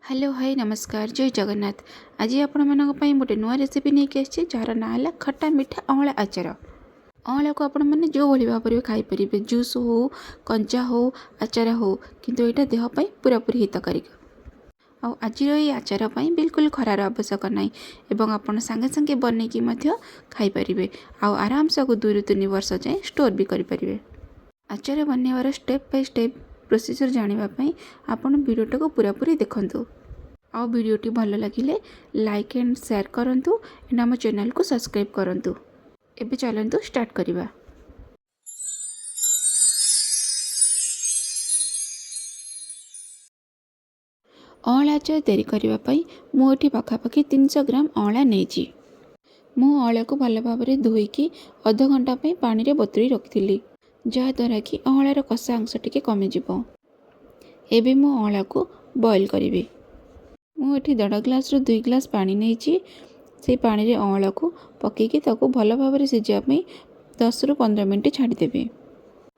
Hello hi नमस्कार जय जगन्नाथ। आज आपण मानक पई गोटे नुआ रेसिपी नहीं आसी जार ना है खट्टा मीठा अँला आचार। अँला को आपण मैंने जो भाई भाव में खाईपर जूस हो कंचा हो आचार हो किंतु यहाँ देहपाई पूरापूरी हितकारी। आज आचार बिल्कुल खरार आवश्यक ना एवं आपड़ सांगे सांगे बनईकी खाईपर आराम से 2 ରୁ 3 वर्ष जाए स्टोर भी करें। आचार बनवार स्टेप बाय स्टेप प्रोसीजर जानापी आपण वीडियोटा को पूरापूरी देखु। आ वीडियोटी भल लगे लाइक एंड शेयर करूँ एंड आम चैनल को सब्सक्राइब करूँ। एबे चलतु स्टार्ट करवा। अँला आचार तैयारी करने मुझे पाखापाखि 300 ग्राम अँला नहीं। मु अँला को भल भाव में धोईकी अध घंटा पानी रे बतुरी रखी जहाद्वारा कि अँलार कषा अंश टी कमिज। एबे मु अँला को बॉयल करी। मुझे 1.5 ग्लास रू 2 ग्लास पानी नहीं से पानी रे अँला को पकईकी भल भाव में सिझापी 10 ରୁ 15 मिनट छाड़देवे।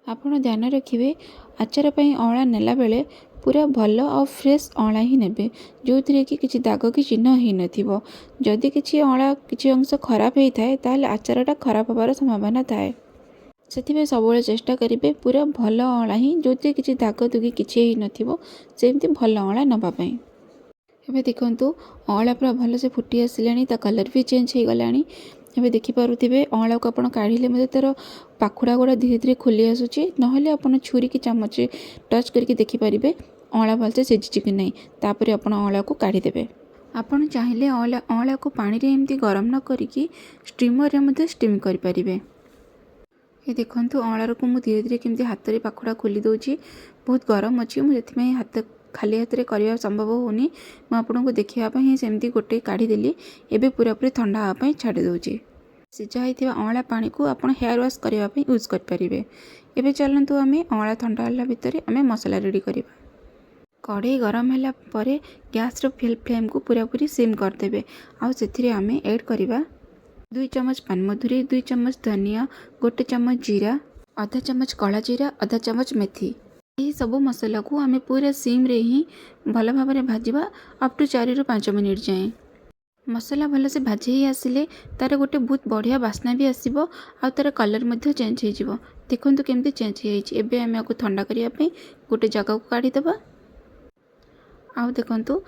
आपड़ ध्यान रखिए आचार अँला नेला बेले पूरा भल और फ्रेश अँला ही नेबे जो थी कि किसी दाग कि चिन्ह ही नथिबो। जदि किसी अँला किसी अंश खराब होता है ताहले आचारटा खराब होबार संभावना थाए। से सब चेष्टा करेंगे पूरा भल अँला ही जो किसी दाग दुगी किसी ही नथिबो सेमती भल अँला नवापाई। एबे देखंतु अँला पूरा भल से फुटी आसिलानी ता कलर भी चेंज हो गलानी। एबे देखि पारुथिबे अँला को आपण काढिले मते तार पाखुड़ा गुड़ा धीरे धीरे खोली आसुची नहले आपण छुरी की चामच टच करके देखि परिबे अँला भलसे सिझिछि कि नहीं। तापर आपण अँला को काढी देबे। आपण चाहिले अँला को पानी रे एमती गरम न करिकी स्टीमर रे मते स्टीम करि परिबे। ये देखंतु अँलार को मु धीरे धीरे केमती हाथ रे पाखुड़ा खोली दउची। बहुत गरम अछि मु जेथिमे हाथ खाली हाथ रे करबा संभव होनी। मु आपनको देखिया पई सेमती गोटे काढी देली। एबे पूरापूरी ठंडा होगा पई छाड़ी दउची। सिझा होइथिबा अँला पानी को आपण हेयर वॉश करबा पई यूज कर परिबे। एबे चलंतु आमे अँला ठंडा होला भितरे आमे मसाला रेडी करबा। कढ़ई गरम होला परे गैस रो फ्लेम को पूरापूरी सिम कर देबे। आ सेथिरे आमे ऐड करबा 2 चम्मच पानमधुरी 2 चम्मच धनिया 1 चम्मच जीरा आधा चम्मच कला जीरा आधा चम्मच मेथी। यही सब मसला को आमे पूरा सिम रे ही भल भाव में भाजवा अप टू 4 ରୁ 5 मिनिट जाए। मसला भल से भाजी ही आसिले तार गोटे बहुत बढ़िया बास्ना भी आसीबो आ तार कलर मध्य चेंज हो जिवो। देखंतु केमती चेंज हो जाइछि। एबे आमे आको ठंडा करिया पे गोटे जगह को काढी देबा। आ देखंतु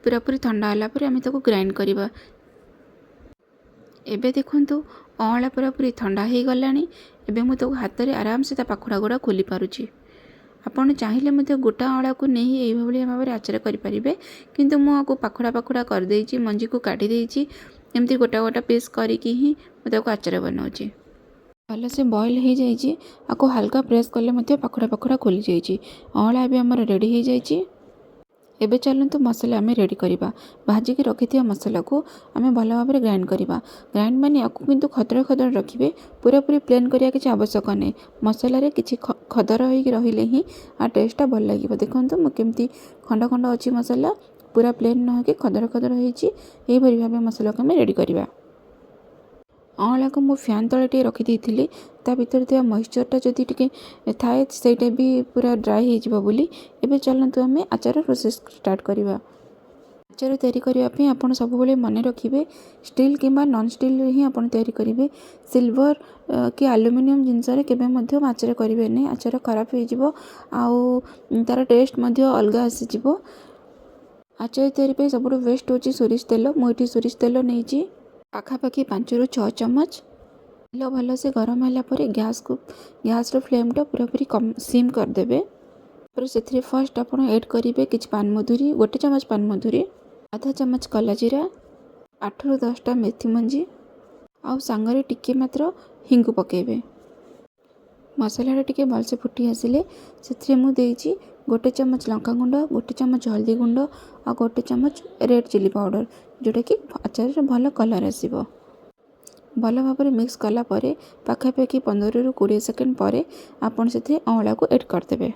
पूरापूरी ठंडा होला पर आमे ताको ग्राइंड करबा। एबे देखंतु अँला पूरापूरी ठंडा हो गलानी। एबे मु ताको हाथ रे आराम से ता पाखुड़ा गुड़ा खोली पारुछि। आपण चाहिए मध्य गोटा अँला को नहीं यही भाव में आचार करें किंतु मुझे पाखुड़ा पाखुड़ा कर देइछि मंजी को काटी देइछि एमती गोटा गोटा पीस करके ही मुझे आचार बनाऊँगी। भल से बॉयल हो जाइए आपको हल्का प्रेस कले मध्य पाखुड़ा पाखुड़ा खोली जाइए। अँला भी आमर रेडी हो जाइए। एबे चलतु मसला आमे रेडी करबा। भाजिकी रखिथिया मसला को आमे भल भाव में ग्राइंड करबा। ग्राइंड माने आपको किंतु खदर खदर रखिबे पूरापूरी प्लेन करिया किछि आवश्यक नै। मसला रे किछि खदर होई रहिले ही आ टेस्टटा भल लागिबो। देखंतु मु केमती खंड खंड अछि मसला पूरा प्लेन न होके खदर खदर होईछि। एही भरि भाबे मसला को आमे रेडी करबा। अँला को मु फैन तले टे रखी देइथिली ता भीतर थिया मॉइस्चरटा जदि टिके थाए सेटा भी पूरा ड्राई हो जिवो बोली। एबे चलंतु आमे आचार प्रोसेस स्टार्ट करबा। आचार तैयारी करबा पे आपण सब बेले मन रखिबे स्टील किंबा नॉन स्टील रे ही आपण तैयारी करिवे। सिल्वर कि एल्युमिनियम जिंस रे केबे मध्य आचार करिवे नै। आचार खराब हो जिवो आउ तार टेस्ट मध्य अलगा आसी जिवो। आचार तैयारी पे सबुठु बेस्ट होची सोरिष तेल। मु एठी सोरिष तेल नेइची पाखापाखि 5 ରୁ 6 चम्मच। तेल भल से गरम होला परे गैस रो फ्लेम टा पूरापूरी कम सिम कर देबे। पर से फर्स्ट आप ऐड करेंगे कि पानमधुरी 1 चम्मच पानमधुरी आधा चम्मच कला जीरा 8 ରୁ 10टा मेथी मंजी आउ सांगरे टिके मात्र हिंगु पकेबे। मसला टिके भलसे फुटी आसिले से मु देइछि 1 चम्मच लंका गुंड 1 चम्मच हल्दी गुंड और 1 चम्मच रेड चिली पाउडर जोटा कि आचार भल कलर आसीबो। भल भाव में मिक्स कला परे पाखापाखि 15 ରୁ 20 सेकेंड पर आपन से अँला को ऐड करदेबे।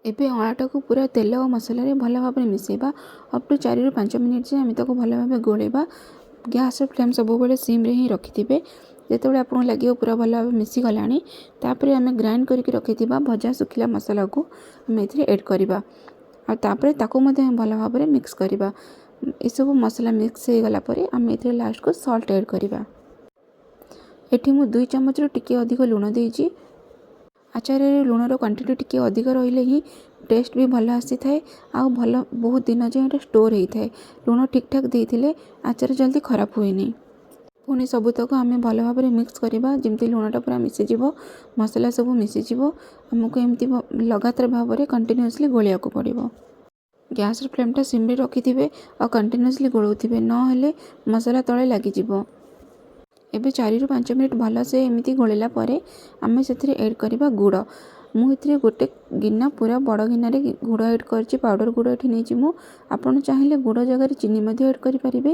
एबे अँलाटा को पूरा तेल और मसला रे भल भाव में मिसेबा अप टू 4 ରୁ 5 मिनिट से आम ताको भल भाव गोलेबा। गैस फ्लेम सब बेले सिम रे ही रखिथिबे। जेतेबेले आपको लगे पूरा भल भाव मिसी गलानी तापर आम ग्राइंड करके रखिथिबा भजा सुखिला मसला को आम एथिरे ऐड करबा। आ ଆଉ ତାପରେ ତାକୁ ମଧ୍ୟ ଆମେ ଭଲ ଭାବରେ ମିକ୍ସ କରିବା। ଏସବୁ ମସଲା ମିକ୍ସ ହେଇଗଲା ପରେ ଆମେ ଏଥିରେ ଲାଷ୍ଟକୁ ସଲ୍ଟ ଆଡ଼୍ କରିବା। ଏଠି ମୁଁ 2 ଚାମଚରୁ ଟିକେ ଅଧିକ ଲୁଣ ଦେଇଛି। ଆଚାରରେ ଲୁଣର କ୍ୱାଣ୍ଟିଟି ଟିକେ ଅଧିକ ରହିଲେ ହିଁ ଟେଷ୍ଟ ବି ଭଲ ଆସିଥାଏ ଆଉ ଭଲ ବହୁତ ଦିନ ଯାଏଁ ଏଇଟା ଷ୍ଟୋର୍ ହେଇଥାଏ। ଲୁଣ ଠିକ୍ ଠାକ୍ ଦେଇଥିଲେ ଆଚାର ଜଲ୍ଦି ଖରାପ ହୁଏନି। ପୁଣି ସବୁତକ ଆମେ ଭଲ ଭାବରେ ମିକ୍ସ କରିବା ଯେମିତି ଲୁଣଟା ପୁରା ମିଶିଯିବ, ମସଲା ସବୁ ମିଶିଯିବ। ଆମକୁ ଏମିତି ଲଗାତାର ଭାବରେ କଣ୍ଟିନ୍ୟୁଅସଲି ଗୋଳିବାକୁ ପଡ଼ିବ। ଗ୍ୟାସ୍ର ଫ୍ଲେମ୍ଟା ସିମ୍ରେ ରଖିଥିବେ ଆଉ କଣ୍ଟିନ୍ୟୁଅସଲି ଗୋଳଉଥିବେ, ନହେଲେ ମସଲା ତଳେ ଲାଗିଯିବ। ଏବେ 4ରୁ 5 ମିନିଟ୍ ଭଲସେ ଏମିତି ଗୋଳିଲା ପରେ ଆମେ ସେଥିରେ ଆଡ଼୍ କରିବା ଗୁଡ଼। ମୁଁ ଏଥିରେ ଗୋଟେ ଗିନା ପୁରା ବଡ଼ ଗିନାରେ ଗୁଡ଼ ଆଡ଼୍ କରିଛି, ପାଉଡ଼ର ଗୁଡ଼ ଏଠି ନେଇଛି ମୁଁ। ଆପଣ ଚାହିଁଲେ ଗୁଡ଼ ଜାଗାରେ ଚିନି ମଧ୍ୟ ଆଡ଼୍ କରିପାରିବେ,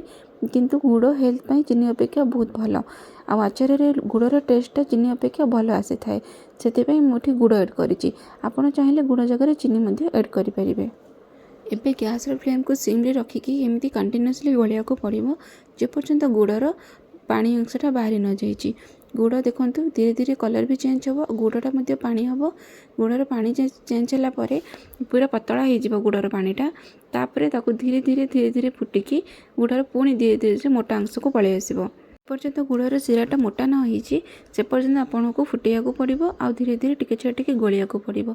କିନ୍ତୁ ଗୁଡ଼ ହେଲ୍ଥ ପାଇଁ ଚିନି ଅପେକ୍ଷା ବହୁତ ଭଲ। ଆଉ ଆଚାରରେ ଗୁଡ଼ର ଟେଷ୍ଟଟା ଚିନି ଅପେକ୍ଷା ଭଲ ଆସିଥାଏ, ସେଥିପାଇଁ ମୁଁ ଏଠି ଗୁଡ଼ ଆଡ଼୍ କରିଛି। ଆପଣ ଚାହିଁଲେ ଗୁଡ଼ ଜାଗାରେ ଚିନି ମଧ୍ୟ ଆଡ଼୍ କରିପାରିବେ। ଏବେ ଗ୍ୟାସ୍ର ଫ୍ଲେମ୍କୁ ସିମ୍ରେ ରଖିକି ଏମିତି କଣ୍ଟିନ୍ୟୁଅସଲି ଗୋଳିବାକୁ ପଡ଼ିବ ଯେପର୍ଯ୍ୟନ୍ତ ଗୁଡ଼ର ପାଣି ଅଂଶଟା ବାହାରି ନଯାଇଛି। ଗୁଡ଼ ଦେଖନ୍ତୁ ଧୀରେ ଧୀରେ କଲର୍ ବି ଚେଞ୍ଜ ହେବ, ଗୁଡ଼ଟା ମଧ୍ୟ ପାଣି ହେବ। ଗୁଡ଼ର ପାଣି ଚେଞ୍ଜ ହେଲା ପରେ ପୁରା ପତଳା ହେଇଯିବ ଗୁଡ଼ର ପାଣିଟା। ତାପରେ ତାକୁ ଧୀରେ ଧୀରେ ଫୁଟିକି ଗୁଡ଼ର ପୁଣି ଧୀରେ ଧୀରେ ମୋଟା ଅଂଶକୁ ପଳେଇ ଆସିବ। ଯେପର୍ଯ୍ୟନ୍ତ ଗୁଡ଼ର ଶିରାଟା ମୋଟା ନ ହେଇଛି ସେ ପର୍ଯ୍ୟନ୍ତ ଆପଣଙ୍କୁ ଫୁଟେଇବାକୁ ପଡ଼ିବ ଆଉ ଧୀରେ ଧୀରେ ଟିକେ ଛାଡ଼ି ଟିକେ ଗୋଳିବାକୁ ପଡ଼ିବ।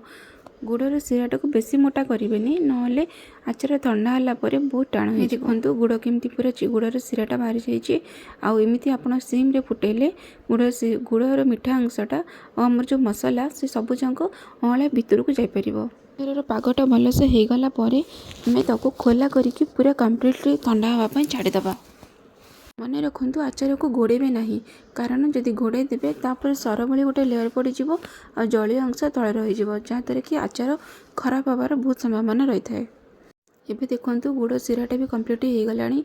ଗୁଡ଼ର ଶିରାଟାକୁ ବେଶୀ ମୋଟା କରିବେନି, ନହେଲେ ଆଚାର ଥଣ୍ଡା ହେଲା ପରେ ବହୁତ ଟାଣ ହେଇଯିବ। ଦେଖନ୍ତୁ ଗୁଡ଼ କେମିତି ପୁରା ଗୁଡ଼ର ଶିରାଟା ବାହାରି ଯାଇଛି। ଆଉ ଏମିତି ଆପଣ ସିମ୍ରେ ଫୁଟେଇଲେ ଗୁଡ଼ର ମିଠା ଅଂଶଟା ଆଉ ଆମର ଯେଉଁ ମସଲା ସେ ସବୁଯାକ ଅଁଳା ଭିତରକୁ ଯାଇପାରିବ। ଆଚାରର ପାଗଟା ଭଲସେ ହେଇଗଲା ପରେ ଆମେ ତାକୁ ଖୋଲା କରିକି ପୁରା କମ୍ପ୍ଲିଟଲି ଥଣ୍ଡା ହେବା ପାଇଁ ଛାଡ଼ିଦେବା। ମନେ ରଖନ୍ତୁ ଆଚାରକୁ ଘୋଡ଼େଇବେ ନାହିଁ, କାରଣ ଯଦି ଘୋଡ଼େଇ ଦେବେ ତାପରେ ସର ଭଳି ଗୋଟେ ଲେୟର ପଡ଼ିଯିବ ଆଉ ଜଳୀୟ ଅଂଶ ତଳେ ରହିଯିବ, ଯାହାଦ୍ୱାରା କି ଆଚାର ଖରାପ ହେବାର ବହୁତ ସମ୍ଭାବନା ରହିଥାଏ। ଏବେ ଦେଖନ୍ତୁ ଗୁଡ଼ ଶିରାଟା ବି କମ୍ପ୍ଲିଟ୍ ହେଇଗଲାଣି।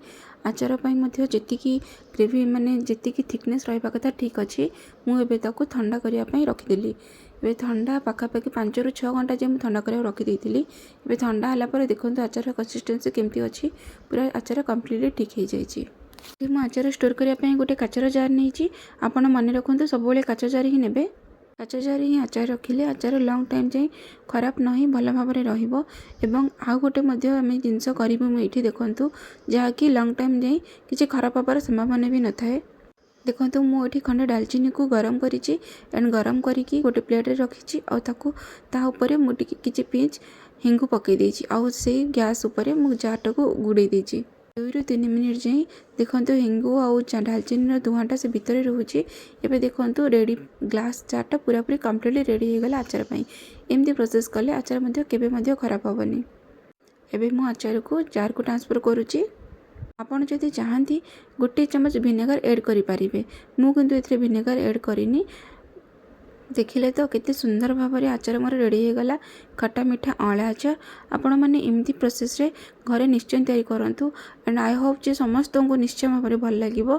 ଆଚାର ପାଇଁ ମଧ୍ୟ ଯେତିକି ଗ୍ରେଭି ଯେତିକି ଥିକନେସ୍ ରହିବା କଥା ଠିକ୍ ଅଛି। ମୁଁ ଏବେ ତାକୁ ଥଣ୍ଡା କରିବା ପାଇଁ ରଖିଦେଲି। ଏବେ ଥଣ୍ଡା ପାଖାପାଖି 5ରୁ 6 ଘଣ୍ଟା ଯାଏଁ ମୁଁ ଥଣ୍ଡା କରିବାକୁ ରଖିଦେଇଥିଲି। ଏବେ ଥଣ୍ଡା ହେଲା ପରେ ଦେଖନ୍ତୁ ଆଚାରର କନସିଷ୍ଟେନ୍ସି କେମିତି ଅଛି, ପୁରା ଆଚାର କମ୍ପ୍ଲିଟଲି ଠିକ୍ ହେଇଯାଇଛି। ମୁଁ ଆଚାର ଷ୍ଟୋର୍ କରିବା ପାଇଁ ଗୋଟେ କାଚର ଜାର୍ ନେଇଛି। ଆପଣ ମନେ ରଖନ୍ତୁ ସବୁବେଳେ କାଚ ଜାର୍ ହିଁ ନେବେ। କାଚ ଜାର୍ ହିଁ ଆଚାର ରଖିଲେ ଆଚାର ଲଙ୍ଗ୍ ଟାଇମ୍ ଯାଏଁ ଖରାପ ନ ହେଇ ଭଲ ଭାବରେ ରହିବ। ଏବଂ ଆଉ ଗୋଟେ ମଧ୍ୟ ଆମେ ଜିନିଷ କରିବୁ ମୁଁ ଏଇଠି ଦେଖନ୍ତୁ, ଯାହାକି ଲଙ୍ଗ୍ ଟାଇମ୍ ଯାଏଁ କିଛି ଖରାପ ହେବାର ସମ୍ଭାବନା ବି ନଥାଏ। ଦେଖନ୍ତୁ ମୁଁ ଏଠି ଖଣ୍ଡେ ଡାଲଚିନିକୁ ଗରମ କରିଛି ଆଣ୍ଡ ଗରମ କରିକି ଗୋଟେ ପ୍ଲେଟ୍ରେ ରଖିଛି ଆଉ ତା ଉପରେ ମୁଁ ଟିକେ କିଛି ପିଞ୍ଚ୍ ହେଙ୍ଗୁ ପକାଇ ଦେଇଛି ଆଉ ସେଇ ଗ୍ୟାସ୍ ଉପରେ ମୁଁ ଜାର୍ଟାକୁ ଘୋଡ଼େଇ ଦେଇଛି। 2ରୁ 3 ମିନିଟ୍ ଯାଏଁ ଦେଖନ୍ତୁ ହେଙ୍ଗୁ ଆଉ ଡାଲଚିନିର ଧୂଆଁଟା ସେ ଭିତରେ ରହୁଛି। ଏବେ ଦେଖନ୍ତୁ ରେଡ଼ି, ଗ୍ଲାସ୍ ଜାର୍ଟା ପୁରାପୁରି କମ୍ପ୍ଲିଟଲି ରେଡ଼ି ହେଇଗଲା ଆଚାର ପାଇଁ। ଏମିତି ପ୍ରୋସେସ୍ କଲେ ଆଚାର ମଧ୍ୟ କେବେ ମଧ୍ୟ ଖରାପ ହେବନି। ଏବେ ମୁଁ ଆଚାରକୁ ଜାର୍କୁ ଟ୍ରାନ୍ସଫର୍ କରୁଛି। ଆପଣ ଯଦି ଚାହାନ୍ତି 1 ଚାମଚ ଭିନେଗାର ଆଡ଼୍ କରିପାରିବେ, ମୁଁ କିନ୍ତୁ ଏଥିରେ ଭିନେଗାର ଆଡ଼୍ କରିନି। ଦେଖିଲେ ତ କେତେ ସୁନ୍ଦର ଭାବରେ ଆଚାର ମୋର ରେଡ଼ି ହେଇଗଲା, ଖଟା ମିଠା ଅଁଳା ଆଚାର। ଆପଣମାନେ ଏମିତି ପ୍ରୋସେସ୍ରେ ଘରେ ନିଶ୍ଚୟ ତିଆରି କରନ୍ତୁ ଆଣ୍ଡ ଆଇ ହୋପ୍ ଯେ ସମସ୍ତଙ୍କୁ ନିଶ୍ଚୟ ଭାବରେ ଭଲ ଲାଗିବ।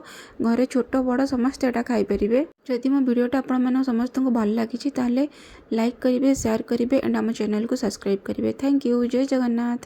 ଘରେ ଛୋଟ ବଡ଼ ସମସ୍ତେ ଏଇଟା ଖାଇପାରିବେ। ଯଦି ମୋ ଭିଡ଼ିଓଟା ଆପଣମାନଙ୍କୁ ସମସ୍ତଙ୍କୁ ଭଲ ଲାଗିଛି ତାହେଲେ ଲାଇକ୍ କରିବେ, ସେୟାର କରିବେ ଆଣ୍ଡ ଆମ ଚ୍ୟାନେଲକୁ ସବସ୍କ୍ରାଇବ୍ କରିବେ। Thank you. ଜୟ ଜଗନ୍ନାଥ।